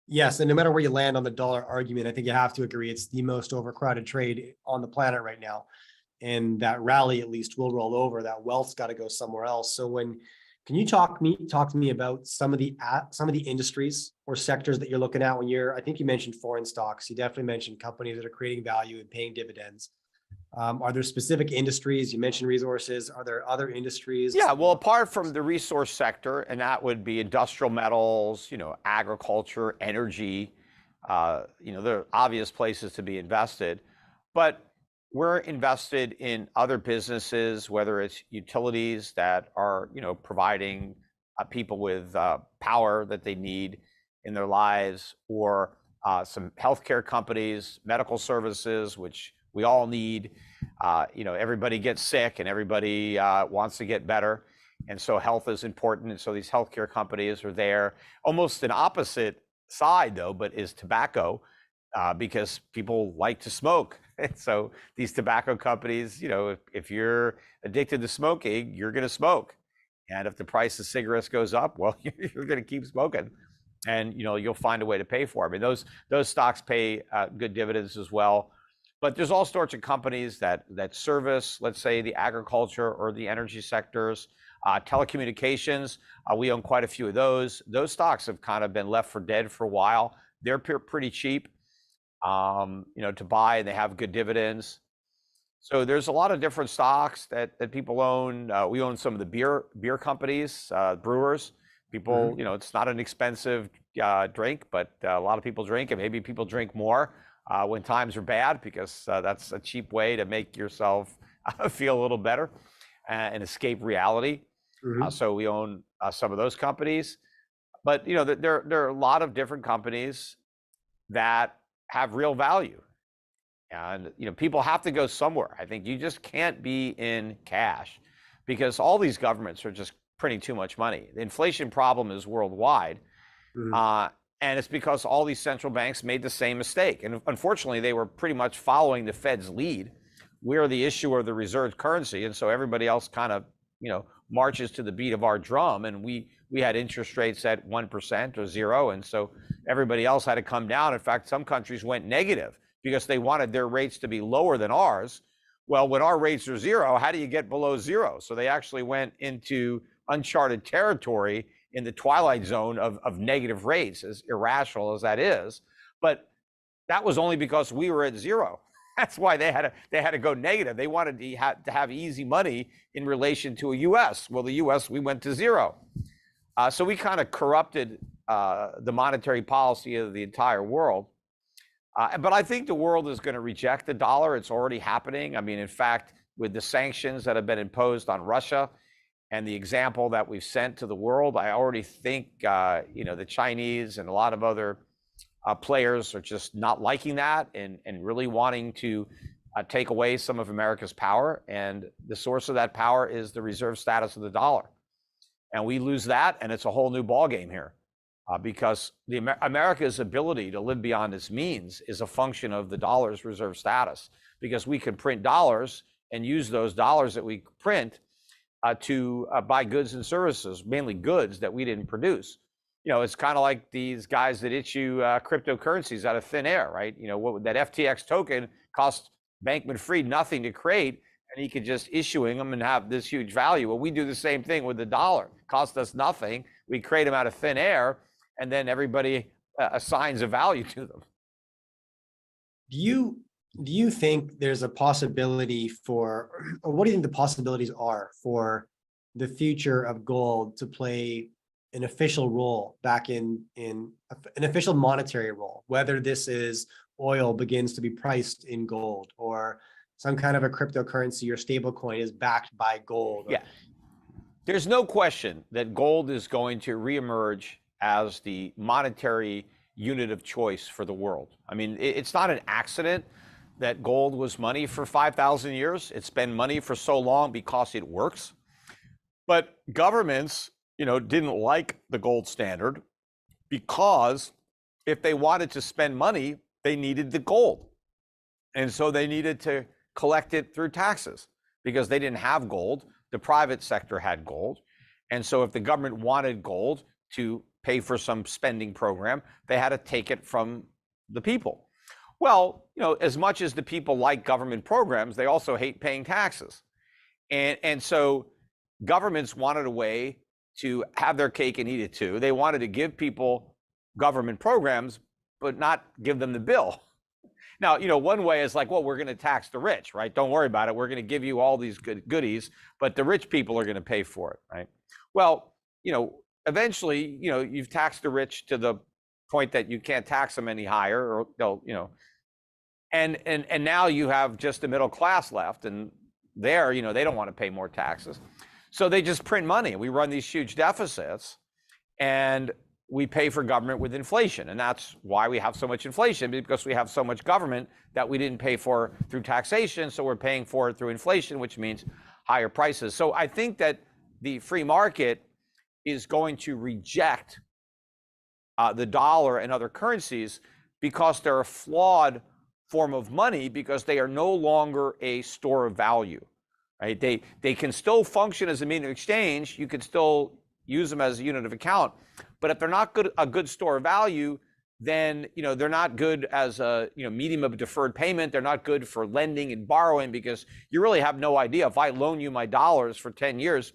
Yes, and no matter where you land on the dollar argument, I think you have to agree it's the most overcrowded trade on the planet right now. And that rally at least will roll over. That wealth's got to go somewhere else. So when can you talk to me about some of the industries or sectors that you're looking at when you're, I think you mentioned foreign stocks. You definitely mentioned companies that are creating value and paying dividends. Are there specific industries? You mentioned resources. Are there other industries Yeah, that you're well, looking apart from the resource sector, and that would be industrial metals, agriculture, energy, there are obvious places to be invested. But we're invested in other businesses, whether it's utilities that are, providing people with power that they need in their lives, or some healthcare companies, medical services, which we all need. Everybody gets sick and everybody wants to get better. And so health is important. And so these healthcare companies are there. Almost an opposite side, though, but is tobacco, because people like to smoke. And so these tobacco companies, if you're addicted to smoking, you're going to smoke. And if the price of cigarettes goes up, well, you're going to keep smoking. And you'll find a way to pay for it. I mean, those stocks pay good dividends as well. But there's all sorts of companies that service, let's say, the agriculture or the energy sectors, telecommunications. We own quite a few of those. Those stocks have kind of been left for dead for a while. They're pretty cheap, to buy, and they have good dividends. So there's a lot of different stocks that people own. We own some of the beer companies, brewers. People, it's not an expensive drink, but a lot of people drink, and maybe people drink more when times are bad, because that's a cheap way to make yourself feel a little better and escape reality. So we own some of those companies. But there are a lot of different companies that have real value. And people have to go somewhere. I think you just can't be in cash, because all these governments are just printing too much money. The inflation problem is worldwide. And it's because all these central banks made the same mistake. And unfortunately, they were pretty much following the Fed's lead. We're the issuer of the reserve currency. And so everybody else kind of, marches to the beat of our drum. And we had interest rates at 1% or 0. And so everybody else had to come down. In fact, some countries went negative because they wanted their rates to be lower than ours. Well, when our rates are 0, how do you get below 0? So they actually went into uncharted territory in the twilight zone of negative rates, as irrational as that is. But that was only because we were at 0. That's why they had to go negative. They wanted to have easy money in relation to a U.S. Well, the U.S., we went to 0. So we kind of corrupted the monetary policy of the entire world. But I think the world is going to reject the dollar. It's already happening. I mean, in fact, with the sanctions that have been imposed on Russia and the example that we've sent to the world, I already think, the Chinese and a lot of other players are just not liking that and really wanting to take away some of America's power. And the source of that power is the reserve status of the dollar. And we lose that, and it's a whole new ballgame here. Because America's ability to live beyond its means is a function of the dollar's reserve status, because we can print dollars and use those dollars that we print to buy goods and services, mainly goods that we didn't produce. It's kind of like these guys that issue cryptocurrencies out of thin air, right? That FTX token cost Bankman-Fried nothing to create, and he could just issuing them and have this huge value. Well, we do the same thing with the dollar. Cost us nothing. We create them out of thin air, and then everybody assigns a value to them. Do you think there's a possibility or what do you think the possibilities are for the future of gold to play an official role back in an official monetary role, whether this is oil begins to be priced in gold, or some kind of a cryptocurrency or stable coin is backed by gold? Yeah. There's no question that gold is going to reemerge as the monetary unit of choice for the world. I mean, it's not an accident that gold was money for 5,000 years. It's been money for so long because it works. But governments, didn't like the gold standard, because if they wanted to spend money, they needed the gold. And so they needed to collect it through taxes, because they didn't have gold. The private sector had gold. And so if the government wanted gold to pay for some spending program. They had to take it from the people. Well, as much as the people like government programs, they also hate paying taxes. And so governments wanted a way to have their cake and eat it too. They wanted to give people government programs, but not give them the bill. Now, one way is like, well, we're going to tax the rich, right? Don't worry about it. We're going to give you all these goodies, but the rich people are going to pay for it, right? Well, eventually, you've taxed the rich to the point that you can't tax them any higher, or they'll, and now you have just the middle class left, and there, they don't want to pay more taxes. So they just print money. We run these huge deficits, and we pay for government with inflation. And that's why we have so much inflation, because we have so much government that we didn't pay for through taxation. So we're paying for it through inflation, which means higher prices. So I think that the free market is going to reject the dollar and other currencies because they're a flawed form of money, because they are no longer a store of value, right? They can still function as a medium of exchange. You can still use them as a unit of account, but if they're not a good store of value, then they're not good as a medium of deferred payment. They're not good for lending and borrowing, because you really have no idea. If I loan you my dollars for 10 years,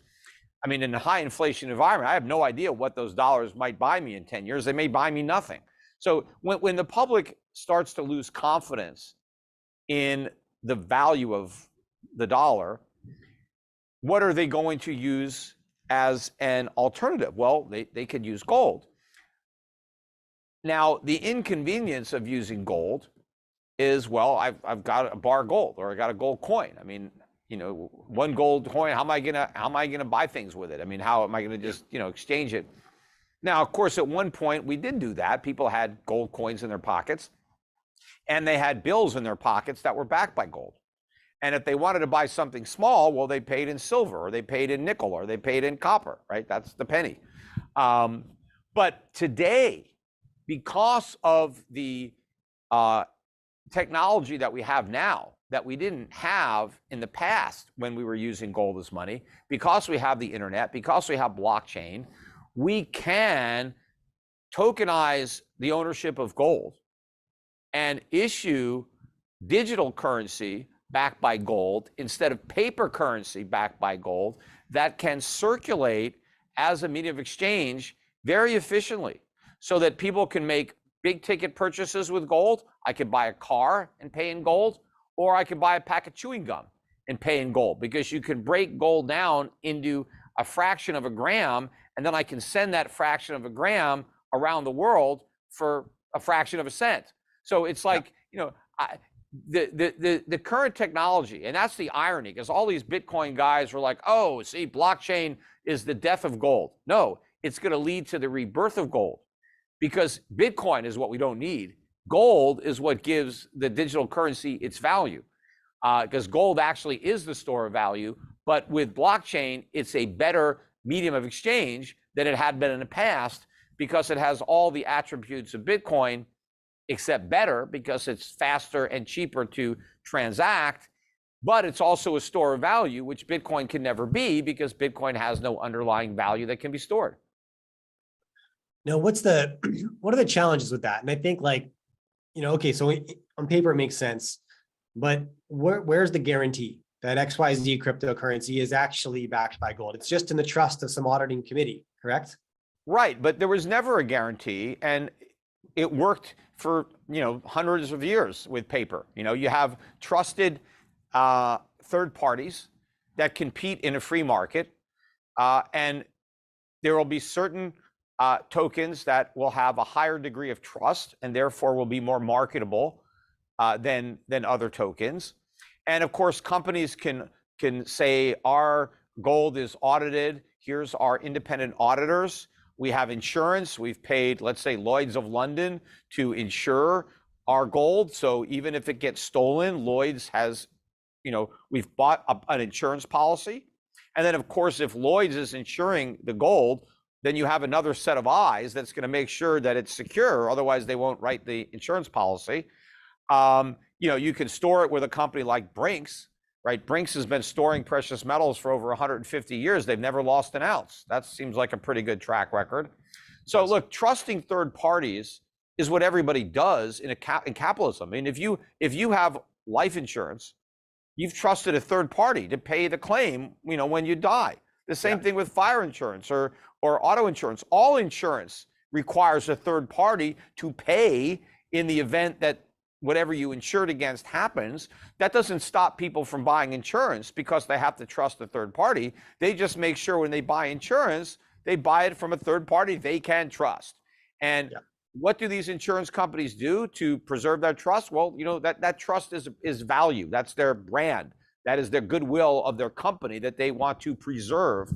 I mean, in a high inflation environment, I have no idea what those dollars might buy me in 10 years. They may buy me nothing. So when the public starts to lose confidence in the value of the dollar, what are they going to use as an alternative? Well, they could use gold. Now, the inconvenience of using gold is, well, I've got a bar of gold, or I got a gold coin. I mean, one gold coin, how am I gonna buy things with it? I mean, how am I gonna just, exchange it? Now, of course, at one point we did do that. People had gold coins in their pockets, and they had bills in their pockets that were backed by gold. And if they wanted to buy something small, well, they paid in silver, or they paid in nickel, or they paid in copper, right? That's the penny. But today, because of the technology that we have now, that we didn't have in the past when we were using gold as money, because we have the internet, because we have blockchain, we can tokenize the ownership of gold and issue digital currency backed by gold instead of paper currency backed by gold that can circulate as a medium of exchange very efficiently, so that people can make big ticket purchases with gold. I could buy a car and pay in gold, or I could buy a pack of chewing gum and pay in gold, because you can break gold down into a fraction of a gram, and then I can send that fraction of a gram around the world for a fraction of a cent. So it's like, the current technology, and that's the irony, because all these Bitcoin guys were like, oh, see, blockchain is the death of gold. No, it's going to lead to the rebirth of gold, because Bitcoin is what we don't need. Gold is what gives the digital currency its value, because gold actually is the store of value. But with blockchain, it's a better medium of exchange than it had been in the past, because it has all the attributes of Bitcoin, except better, because it's faster and cheaper to transact. But it's also a store of value, which Bitcoin can never be, because Bitcoin has no underlying value that can be stored. Now, what are the challenges with that? And I think, okay, so on paper it makes sense, but where's the guarantee that XYZ cryptocurrency is actually backed by gold? It's just in the trust of some auditing committee, correct? Right, but there was never a guarantee, and it worked for hundreds of years with paper. You have trusted third parties that compete in a free market, and there will be certain tokens that will have a higher degree of trust, and therefore will be more marketable than other tokens. And of course, companies can say our gold is audited. Here's our independent auditors. We have insurance. We've paid, let's say, Lloyd's of London to insure our gold. So even if it gets stolen, Lloyd's has, we've bought an insurance policy. And then, of course, if Lloyd's is insuring the gold, then you have another set of eyes that's going to make sure that it's secure. Otherwise, they won't write the insurance policy. You can store it with a company like Brinks, right? Brinks has been storing precious metals for over 150 years. They've never lost an ounce. That seems like a pretty good track record. So look, trusting third parties is what everybody does in capitalism. I mean, if you have life insurance, you've trusted a third party to pay the claim, when you die. The same thing with fire insurance or auto insurance. All insurance requires a third party to pay in the event that whatever you insured against happens. That doesn't stop people from buying insurance because they have to trust a third party. They just make sure when they buy insurance, they buy it from a third party they can trust. And what do these insurance companies do to preserve that trust? Well, that trust is value. That's their brand. That is their goodwill of their company that they want to preserve.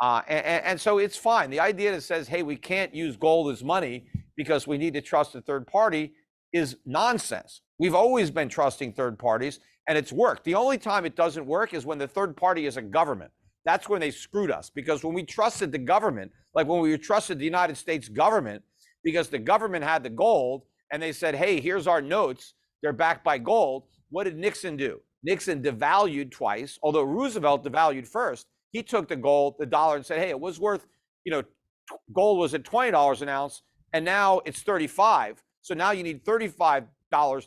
And so it's fine. The idea that says, hey, we can't use gold as money because we need to trust a third party is nonsense. We've always been trusting third parties, and it's worked. The only time it doesn't work is when the third party is a government. That's when they screwed us, because when we trusted the government, like when we trusted the United States government, because the government had the gold and they said, hey, here's our notes, they're backed by gold. What did Nixon do? Nixon devalued twice, although Roosevelt devalued first. He took the gold, the dollar, and said, hey, it was worth, gold was at $20 an ounce, and now it's 35. So now you need $35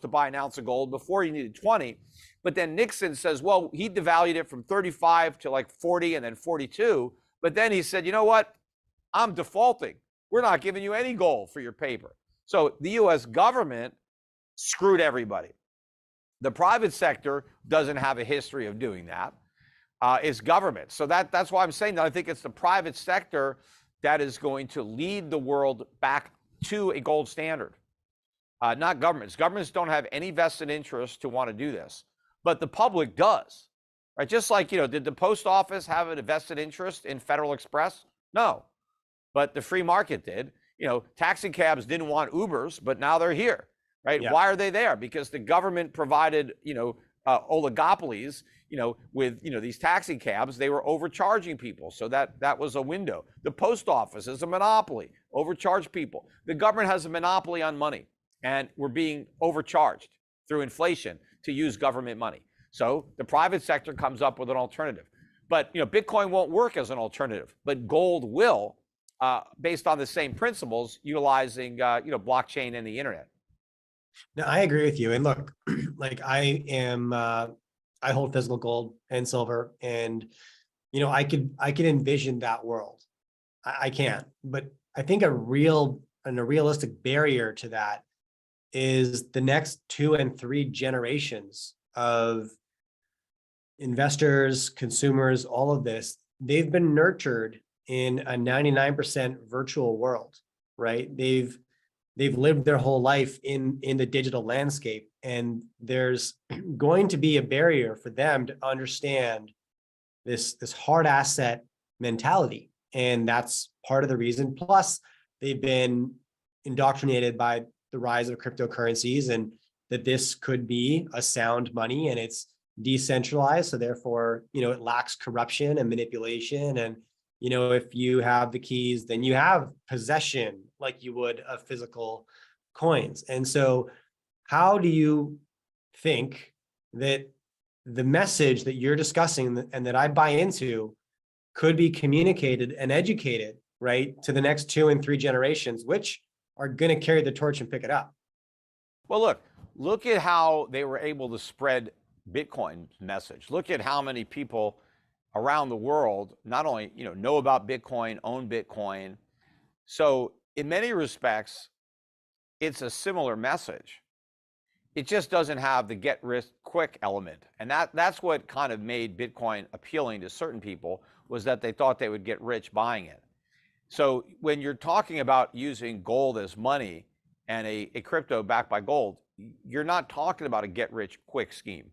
to buy an ounce of gold. Before you needed 20. But then Nixon says, well, he devalued it from 35 to like 40 and then 42. But then he said, you know what? I'm defaulting. We're not giving you any gold for your paper. So the US government screwed everybody. The private sector doesn't have a history of doing that. It's government. So that's why I'm saying that I think it's the private sector that is going to lead the world back to a gold standard. Not governments. Governments don't have any vested interest to want to do this, but the public does, right? Just like, did the post office have a vested interest in Federal Express? No, but the free market did. Taxi cabs didn't want Ubers, but now they're here, right? Yeah. Why are they there? Because the government provided, oligopolies, with, these taxi cabs. They were overcharging people. So that was a window. The post office is a monopoly, overcharge people. The government has a monopoly on money, and we're being overcharged through inflation to use government money. So the private sector comes up with an alternative. But, Bitcoin won't work as an alternative, but gold will, based on the same principles, utilizing, blockchain and the internet. No, I agree with you. And look, like I hold physical gold and silver, and, I could envision that world. I can't, but I think a realistic barrier to that is the next 2 and 3 generations of investors, consumers, all of this. They've been nurtured in a 99% virtual world, right? They've lived their whole life in the digital landscape, and there's going to be a barrier for them to understand this hard asset mentality. And that's part of the reason. Plus, they've been indoctrinated by the rise of cryptocurrencies, and that this could be a sound money, and it's decentralized. So therefore, it lacks corruption and manipulation. And, if you have the keys, then you have possession like you would of physical coins. And so how do you think that the message that you're discussing and that I buy into could be communicated and educated, right, to the next 2 and 3 generations, which are going to carry the torch and pick it up? Well, look at how they were able to spread Bitcoin's message. Look at how many people around the world not only know about Bitcoin, own Bitcoin. So in many respects, it's a similar message. It just doesn't have the get rich quick element. And that's what kind of made Bitcoin appealing to certain people, was that they thought they would get rich buying it. So when you're talking about using gold as money and a crypto backed by gold, you're not talking about a get rich quick scheme,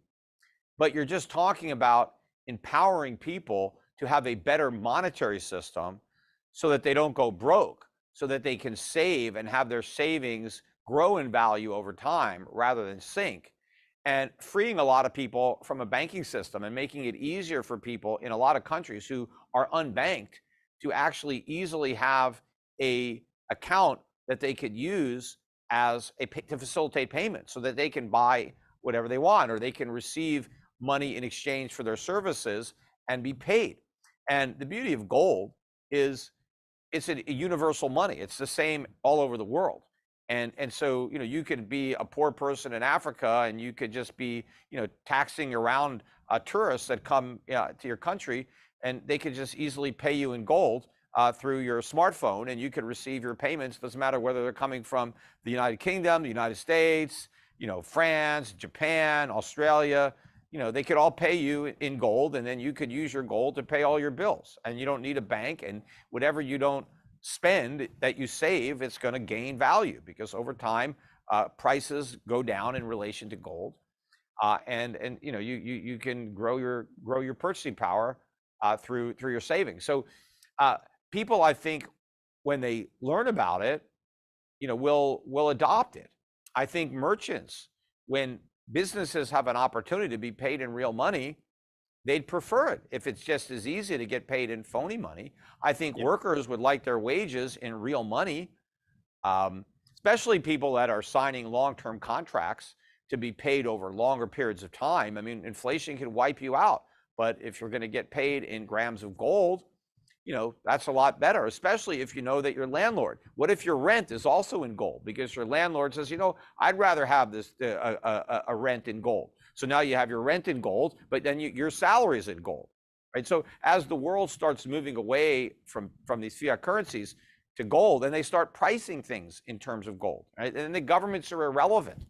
but you're just talking about empowering people to have a better monetary system so that they don't go broke, so that they can save and have their savings grow in value over time rather than sink, and freeing a lot of people from a banking system and making it easier for people in a lot of countries who are unbanked to actually easily have a account that they could use as to facilitate payments, so that they can buy whatever they want, or they can receive money in exchange for their services and be paid. And the beauty of gold is it's a universal money. It's the same all over the world. And so, you could be a poor person in Africa and you could just be, taxing around tourists that come to your country, and they could just easily pay you in gold through your smartphone, and you could receive your payments. Doesn't matter whether they're coming from the United Kingdom, the United States, France, Japan, Australia. They could all pay you in gold, and then you could use your gold to pay all your bills. And you don't need a bank, and whatever you don't spend that you save, it's going to gain value, because over time prices go down in relation to gold, and you can grow your purchasing power through your savings. So people, I think, when they learn about it, will adopt it. I think merchants, when businesses have an opportunity to be paid in real money, they'd prefer it if it's just as easy to get paid in phony money. I think workers would like their wages in real money, especially people that are signing long-term contracts to be paid over longer periods of time. I mean, inflation can wipe you out, but if you're going to get paid in grams of gold, that's a lot better, especially if you know that your landlord. What if your rent is also in gold? Because your landlord says, I'd rather have this a rent in gold. So now you have your rent in gold, but then your salary is in gold, right? So as the world starts moving away from these fiat currencies to gold, and they start pricing things in terms of gold, right? And the governments are irrelevant.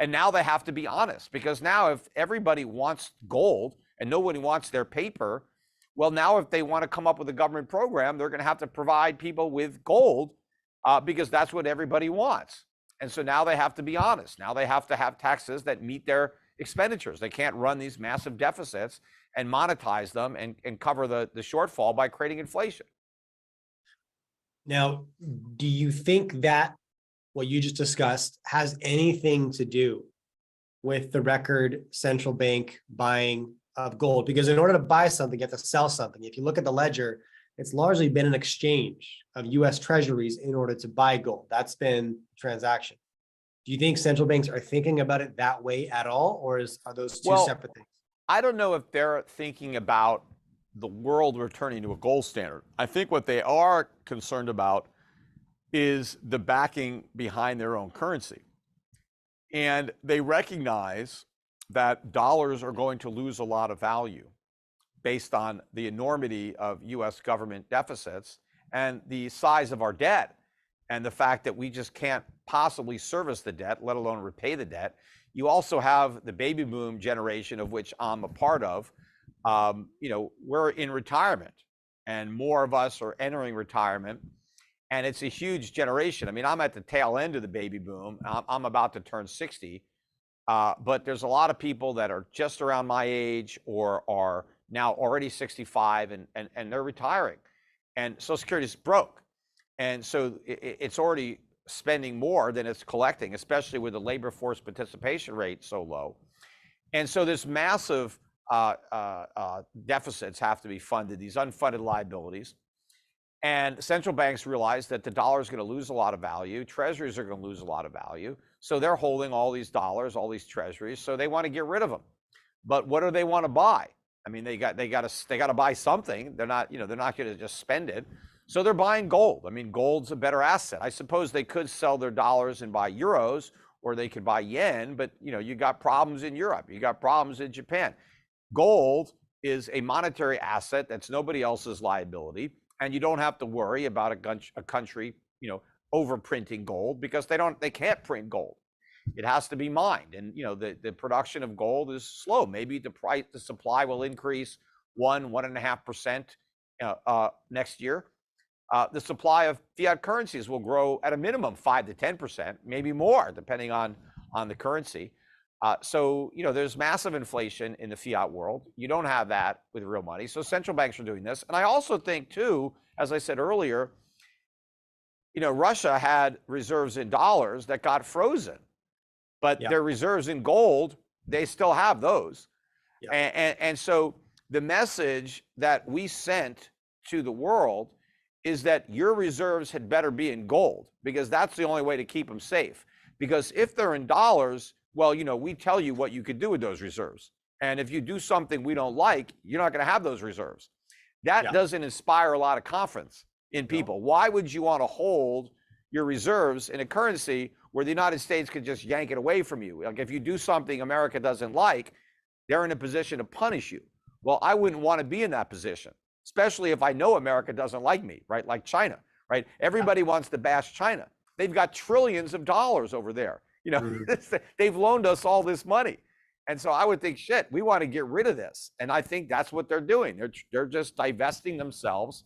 And now they have to be honest, because now if everybody wants gold and nobody wants their paper, well, now if they want to come up with a government program, they're going to have to provide people with gold because that's what everybody wants. And so now they have to be honest. Now they have to have taxes that meet their expenditures. They can't run these massive deficits and monetize them and cover the shortfall by creating inflation. Now, do you think that what you just discussed has anything to do with the record central bank buying of gold? Because in order to buy something, you have to sell something. If you look at the ledger, it's largely been an exchange of US treasuries in order to buy gold. That's been transaction. Do you think central banks are thinking about it that way at all, or are those two separate things? I don't know if they're thinking about the world returning to a gold standard. I think what they are concerned about is the backing behind their own currency. And they recognize that dollars are going to lose a lot of value based on the enormity of US government deficits and the size of our debt, and the fact that we just can't possibly service the debt, let alone repay the debt. You also have the baby boom generation, of which I'm a part of. We're in retirement, and more of us are entering retirement, and it's a huge generation. I mean, I'm at the tail end of the baby boom. I'm about to turn 60. But there's a lot of people that are just around my age or are now already 65 and they're retiring. And Social Security is broke. And so it's already spending more than it's collecting, especially with the labor force participation rate so low. And so this massive deficits have to be funded, these unfunded liabilities. And central banks realize that the dollar is going to lose a lot of value. Treasuries are going to lose a lot of value. So they're holding all these dollars, all these treasuries. So they want to get rid of them. But what do they want to buy? I mean, they got to buy something. They're not going to just spend it. So they're buying gold. I mean, gold's a better asset. I suppose they could sell their dollars and buy euros, or they could buy yen. But you got problems in Europe. You got problems in Japan. Gold is a monetary asset that's nobody else's liability. And you don't have to worry about a country, overprinting gold, because they can't print gold. It has to be mined, and the production of gold is slow. Maybe the supply will increase 1.5% next year. The supply of fiat currencies will grow at a minimum 5 to 10%, maybe more, depending on the currency. So there's massive inflation in the fiat world. You don't have that with real money. So central banks are doing this. And I also think too, as I said earlier, Russia had reserves in dollars that got frozen, but their reserves in gold, they still have those. Yeah. And so the message that we sent to the world is that your reserves had better be in gold, because that's the only way to keep them safe. Because if they're in dollars, well, we tell you what you could do with those reserves. And if you do something we don't like, you're not going to have those reserves. That doesn't inspire a lot of confidence. in No. people. Why would you want to hold your reserves in a currency where the United States could just yank it away from you? Like if you do something America doesn't like, they're in a position to punish you. Well, I wouldn't want to be in that position, especially if I know America doesn't like me, right? Like China, right? Everybody wants to bash China. They've got trillions of dollars over there. You know, they've loaned us all this money. And so I would think, shit, we want to get rid of this. And I think that's what they're doing. They're just divesting themselves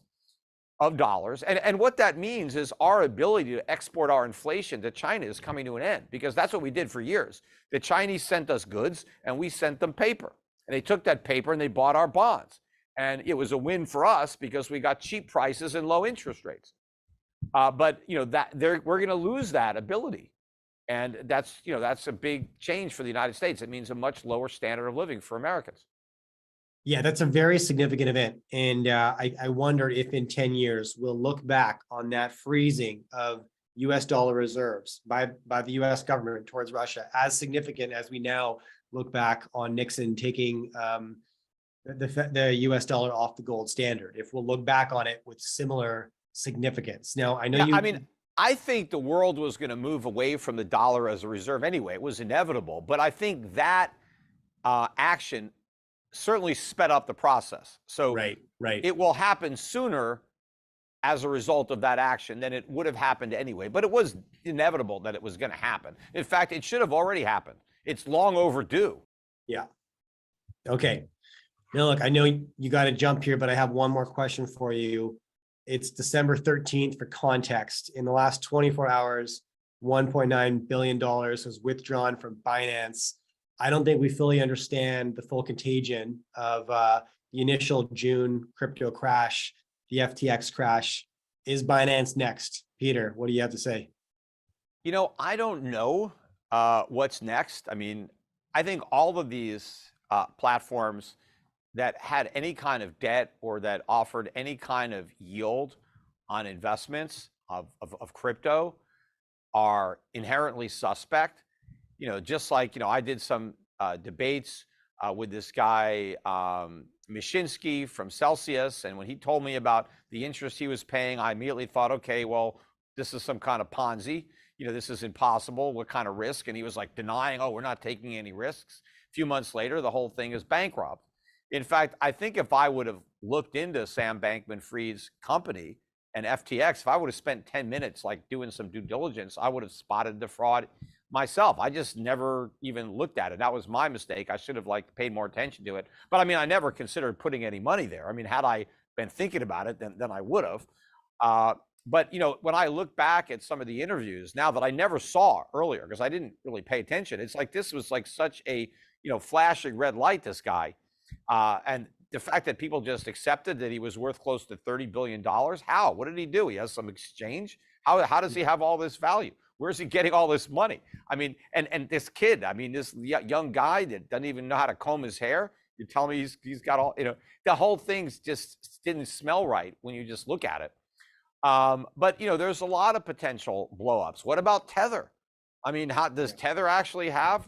of dollars. And what that means is our ability to export our inflation to China is coming to an end, because that's what we did for years. The Chinese sent us goods and we sent them paper. And they took that paper and they bought our bonds. And it was a win for us because we got cheap prices and low interest rates. But you know that we're going to lose that ability. And that's a big change for the United States. It means a much lower standard of living for Americans. Yeah, that's a very significant event. And I wonder if in 10 years, we'll look back on that freezing of US dollar reserves by the US government towards Russia as significant as we now look back on Nixon taking the US dollar off the gold standard. If we'll look back on it with similar significance. Now, I know Yeah, I mean, I think the world was going to move away from the dollar as a reserve anyway. It was inevitable. But I think that action certainly sped up the process. So right. it will happen sooner as a result of that action than it would have happened anyway. But it was inevitable that it was going to happen. In fact, it should have already happened. It's long overdue. Yeah. Okay. Now, look, I know you got to jump here, but I have one more question for you. It's December 13th for context. In the last 24 hours, $1.9 billion was withdrawn from Binance. I don't think we fully understand the full contagion of the initial June crypto crash, the FTX crash. Is Binance next? Peter, what do you have to say? You know, I don't know what's next. I mean, I think all of these platforms that had any kind of debt or that offered any kind of yield on investments of crypto are inherently suspect. You know, just like, you know, I did some debates with this guy, Mishinsky from Celsius. And when he told me about the interest he was paying, I immediately thought, okay, well, this is some kind of Ponzi. You know, this is impossible. What kind of risk? And he was like denying, oh, we're not taking any risks. A few months later, the whole thing is bankrupt. In fact, I think if I would have looked into Sam Bankman-Fried's company and FTX, if I would have spent 10 minutes like doing some due diligence, I would have spotted the fraud myself. I just never even looked at it. That was my mistake. I should have like paid more attention to it. But I mean, I never considered putting any money there. I mean, had I been thinking about it, then I would have. But you know, when I look back at some of the interviews now that I never saw earlier because I didn't really pay attention, it's like this was like such a flashing red light. This guy. And the fact that people just accepted that he was worth close to $30 billion. How? What did he do? He has some exchange? How does he have all this value? Where's he getting all this money? I mean, and this kid, I mean, this young guy that doesn't even know how to comb his hair. You tell me he's got all, the whole thing just didn't smell right when you just look at it. But, there's a lot of potential blowups. What about Tether? I mean, how does Tether actually have,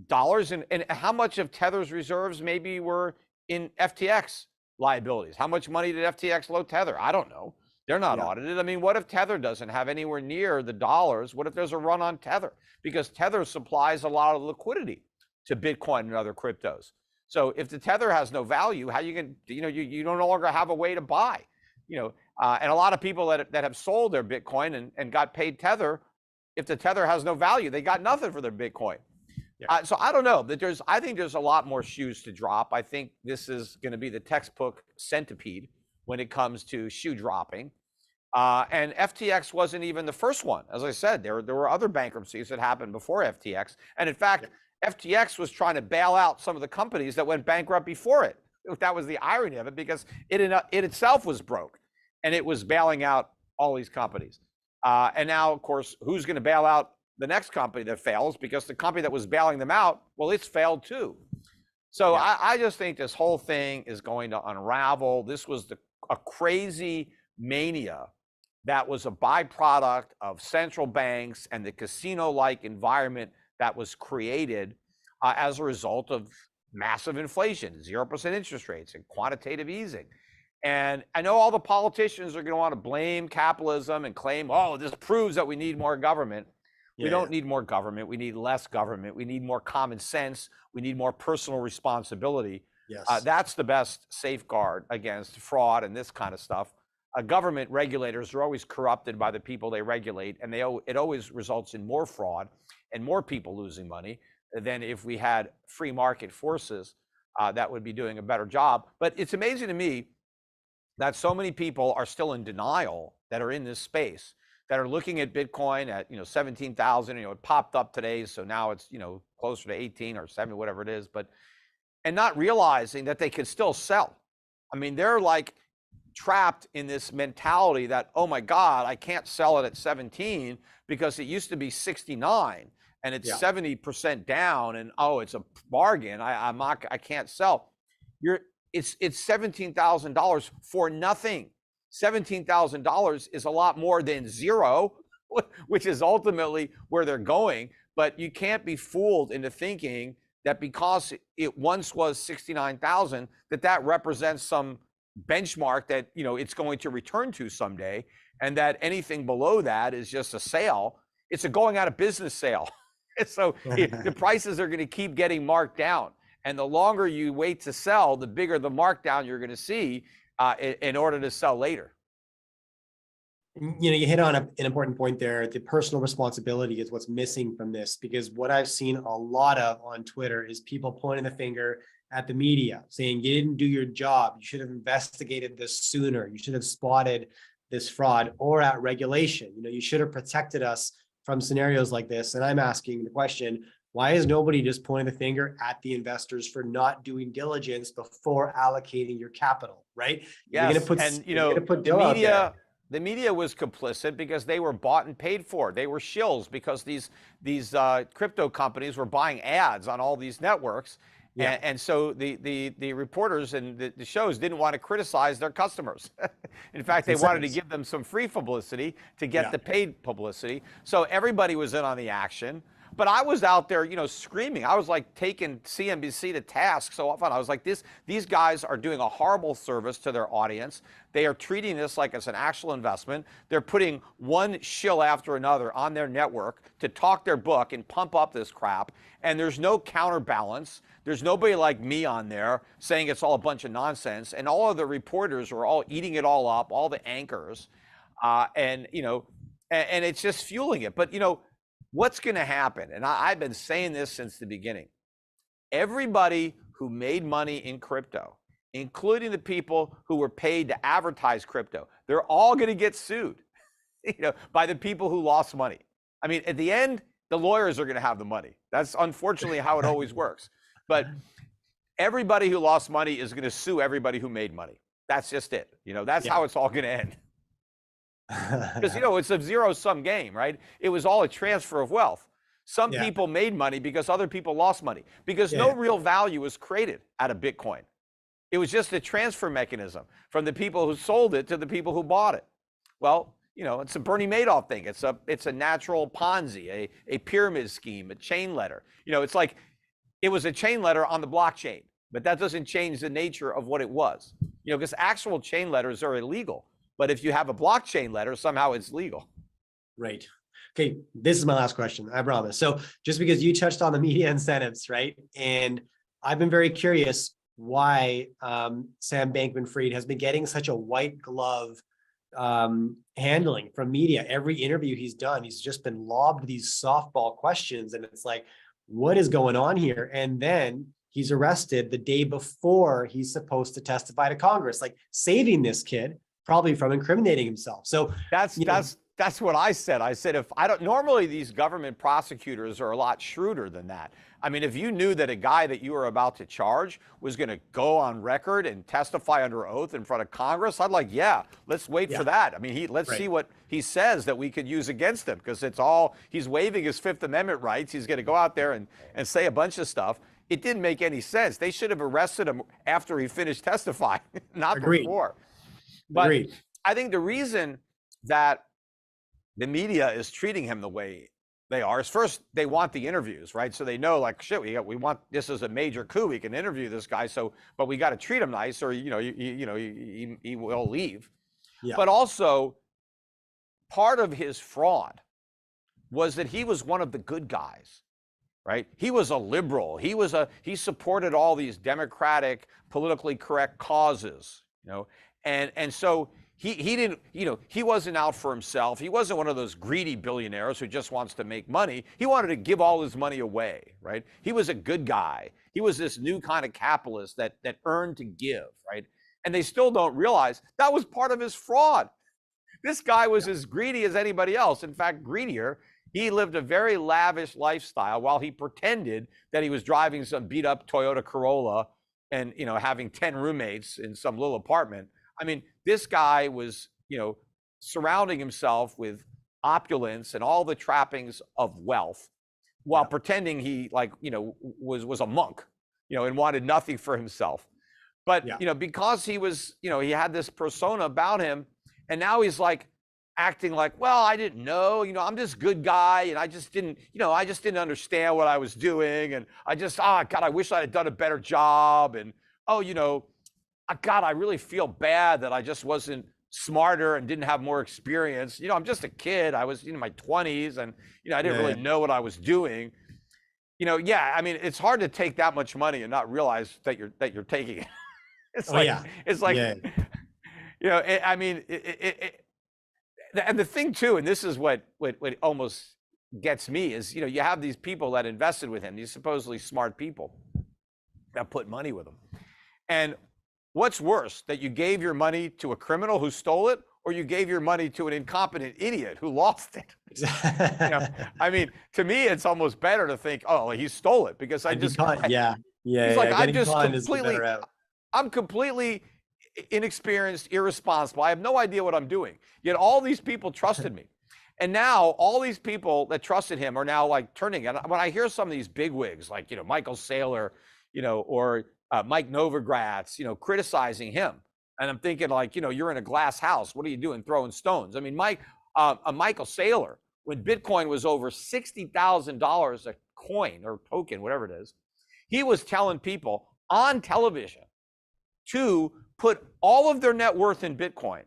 dollars and how much of Tether's reserves maybe were in FTX liabilities? How much money did FTX loan Tether? I don't know. They're not audited. I mean, what if Tether doesn't have anywhere near the dollars? What if there's a run on Tether? Because Tether supplies a lot of liquidity to Bitcoin and other cryptos. So if the Tether has no value, how you can, you no longer have a way to buy, and a lot of people that have sold their Bitcoin and got paid Tether, if the Tether has no value, they got nothing for their Bitcoin. So I don't know that I think there's a lot more shoes to drop. I think this is going to be the textbook centipede when it comes to shoe dropping. And FTX wasn't even the first one. As I said, there were other bankruptcies that happened before FTX. And in fact, FTX was trying to bail out some of the companies that went bankrupt before it. That was the irony of it, because it itself was broke and it was bailing out all these companies. And now, of course, who's going to bail out the next company that fails? Because the company that was bailing them out, well, it's failed too. So I just think this whole thing is going to unravel. This was a crazy mania that was a byproduct of central banks and the casino-like environment that was created as a result of massive inflation, 0% interest rates, and quantitative easing. And I know all the politicians are going to want to blame capitalism and claim, oh, this proves that we need more government. We don't need more government. We need less government. We need more common sense. We need more personal responsibility. Yes. That's the best safeguard against fraud and this kind of stuff. Government regulators are always corrupted by the people they regulate, and it always results in more fraud and more people losing money than if we had free market forces that would be doing a better job. But it's amazing to me that so many people are still in denial that are in this space, that are looking at Bitcoin at 17,000. It popped up today, so now it's closer to 18 or 7, whatever it is, and not realizing that they could still sell. I mean, they're like trapped in this mentality that, oh my God, I can't sell it at 17 because it used to be 69 and it's 70% down, and oh, it's a bargain. I can't sell. It's $17,000 for nothing. $17,000 is a lot more than zero, which is ultimately where they're going. But you can't be fooled into thinking that because it once was 69,000, that represents some benchmark that it's going to return to someday, and that anything below that is just a sale. It's a going out of business sale. So the prices are going to keep getting marked down. And the longer you wait to sell, the bigger the markdown you're going to see in order to sell later. You hit on an important point there. The personal responsibility is what's missing from this, because what I've seen a lot of on Twitter is people pointing the finger at the media saying, you didn't do your job. You should have investigated this sooner. You should have spotted this fraud, or at regulation. You should have protected us from scenarios like this. And I'm asking the question, why is nobody just pointing the finger at the investors for not doing diligence before allocating your capital, right? Yes, the media was complicit because they were bought and paid for. They were shills because these crypto companies were buying ads on all these networks. Yeah. And so the reporters and the shows didn't want to criticize their customers. In fact, they wanted to give them some free publicity to get the paid publicity. So everybody was in on the action. But I was out there, screaming. I was like taking CNBC to task so often. I was like, these guys are doing a horrible service to their audience. They are treating this like it's an actual investment. They're putting one shill after another on their network to talk their book and pump up this crap. And there's no counterbalance. There's nobody like me on there saying it's all a bunch of nonsense. And all of the reporters are all eating it all up, all the anchors. And it's just fueling it. But, what's going to happen? And I've been saying this since the beginning. Everybody who made money in crypto, including the people who were paid to advertise crypto, they're all going to get sued, by the people who lost money. I mean, at the end, the lawyers are going to have the money. That's unfortunately how it always works. But everybody who lost money is going to sue everybody who made money. That's just it. That's how it's all going to end. Because, it's a zero-sum game, right? It was all a transfer of wealth. Some people made money because other people lost money, because no real value was created out of Bitcoin. It was just a transfer mechanism from the people who sold it to the people who bought it. Well, it's a Bernie Madoff thing. It's a natural Ponzi, a pyramid scheme, a chain letter. It's like it was a chain letter on the blockchain, but that doesn't change the nature of what it was. Because actual chain letters are illegal. But if you have a blockchain letter, somehow it's legal. Right. Okay, this is my last question, I promise. So just because you touched on the media incentives, right? And I've been very curious why Sam Bankman-Fried has been getting such a white glove handling from media. Every interview he's done, he's just been lobbed these softball questions. And it's like, what is going on here? And then he's arrested the day before he's supposed to testify to Congress, like saving this kid probably from incriminating himself. So that's what I said. I said, normally these government prosecutors are a lot shrewder than that. I mean, if you knew that a guy that you were about to charge was going to go on record and testify under oath in front of Congress, I'd like, let's wait for that. I mean, let's see what he says that we could use against him, because he's waiving his Fifth Amendment rights. He's going to go out there and say a bunch of stuff. It didn't make any sense. They should have arrested him after he finished testifying, not before. But I think the reason that the media is treating him the way They are. First, they want the interviews, right? So they know, like, shit, we want, this is a major coup. We can interview this guy. So, but we got to treat him nice, or he will leave. Yeah. But also, part of his fraud was that he was one of the good guys, right? He was a liberal. He supported all these democratic, politically correct causes, and so he didn't, he wasn't out for himself. He wasn't one of those greedy billionaires who just wants to make money. He wanted to give all his money away, right? He was a good guy. He was this new kind of capitalist that earned to give, right? And they still don't realize that was part of his fraud. This guy was as greedy as anybody else. In fact, greedier. He lived a very lavish lifestyle while he pretended that he was driving some beat up Toyota Corolla and, having 10 roommates in some little apartment. I mean, this guy was, surrounding himself with opulence and all the trappings of wealth while pretending he was a monk, and wanted nothing for himself. But, because he was, he had this persona about him, and now he's like acting like, well, I didn't know, I'm this good guy, and I just didn't understand what I was doing. And I just, God, I wish I had done a better job. And, God, I really feel bad that I just wasn't smarter and didn't have more experience. I'm just a kid. I was in my 20s, and, I didn't really know what I was doing. I mean, it's hard to take that much money and not realize that you're taking it. It's I mean, and the thing too, and this is what almost gets me is, you have these people that invested with him, these supposedly smart people that put money with him. And what's worse, that you gave your money to a criminal who stole it, or you gave your money to an incompetent idiot who lost it? I mean, to me, it's almost better to think, oh, he stole it, because He's like, I'm completely inexperienced, irresponsible. I have no idea what I'm doing. Yet all these people trusted me. And now all these people that trusted him are now like turning. And when I hear some of these bigwigs, like, Michael Saylor, or Mike Novogratz, criticizing him, and I'm thinking, like, you're in a glass house. What are you doing throwing stones? I mean, Michael Saylor, when Bitcoin was over $60,000 a coin or token, whatever it is, he was telling people on television to put all of their net worth in Bitcoin.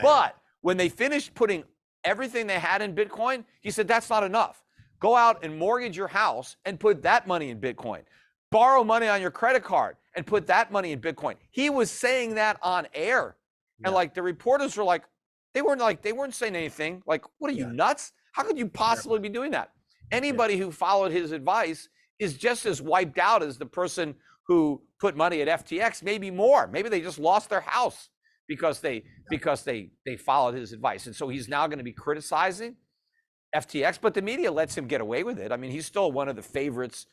But when they finished putting everything they had in Bitcoin, he said, that's not enough. Go out and mortgage your house and put that money in Bitcoin. Borrow money on your credit card and put that money in Bitcoin. He was saying that on air. And like the reporters were like, they weren't saying anything. Like, what are you, nuts? How could you possibly be doing that? Anybody who followed his advice is just as wiped out as the person who put money at FTX, maybe more. Maybe they just lost their house because they followed his advice. And so he's now going to be criticizing FTX, but the media lets him get away with it. I mean, he's still one of the favorites.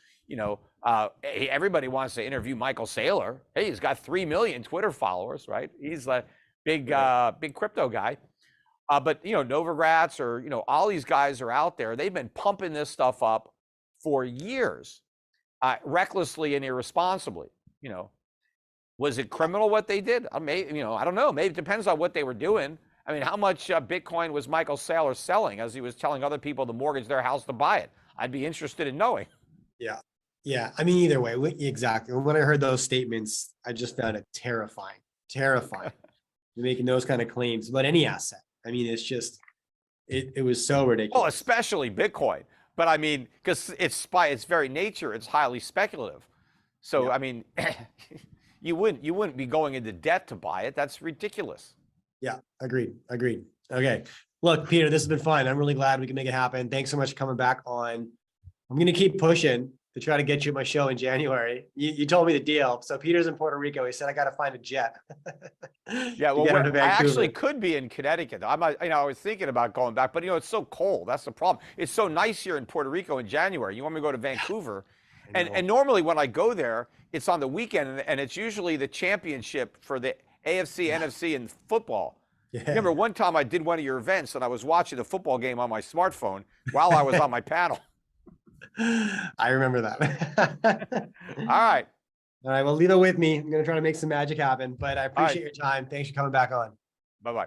Everybody wants to interview Michael Saylor. Hey, he's got 3 million Twitter followers, right? He's a big crypto guy. But Novogratz, or all these guys are out there. They've been pumping this stuff up for years. Recklessly and irresponsibly. Was it criminal what they did? I don't know. Maybe it depends on what they were doing. I mean, how much Bitcoin was Michael Saylor selling as he was telling other people to mortgage their house to buy it? I'd be interested in knowing. Yeah. I mean, either way, exactly. When I heard those statements, I just found it terrifying. You're making those kind of claims about any asset. I mean, it's just, it was so ridiculous. Well, especially Bitcoin. But I mean, because it's by its very nature, it's highly speculative. So, I mean, you wouldn't be going into debt to buy it. That's ridiculous. Yeah, agreed. Okay. Look, Peter, this has been fun. I'm really glad we can make it happen. Thanks so much for coming back on. I'm going to keep pushing to try to get you at my show in January. You told me the deal. So Peter's in Puerto Rico. He said, I got to find a jet. Yeah, well, I actually could be in Connecticut. I was thinking about going back, but it's so cold. That's the problem. It's so nice here in Puerto Rico in January. You want me to go to Vancouver? And normally when I go there, it's on the weekend, and it's usually the championship for the AFC, NFC, and football. Remember one time I did one of your events, and I was watching the football game on my smartphone while I was on my panel. I remember that. All right. Well, leave it with me. I'm going to try to make some magic happen, but I appreciate your time. Thanks for coming back on. Bye-bye.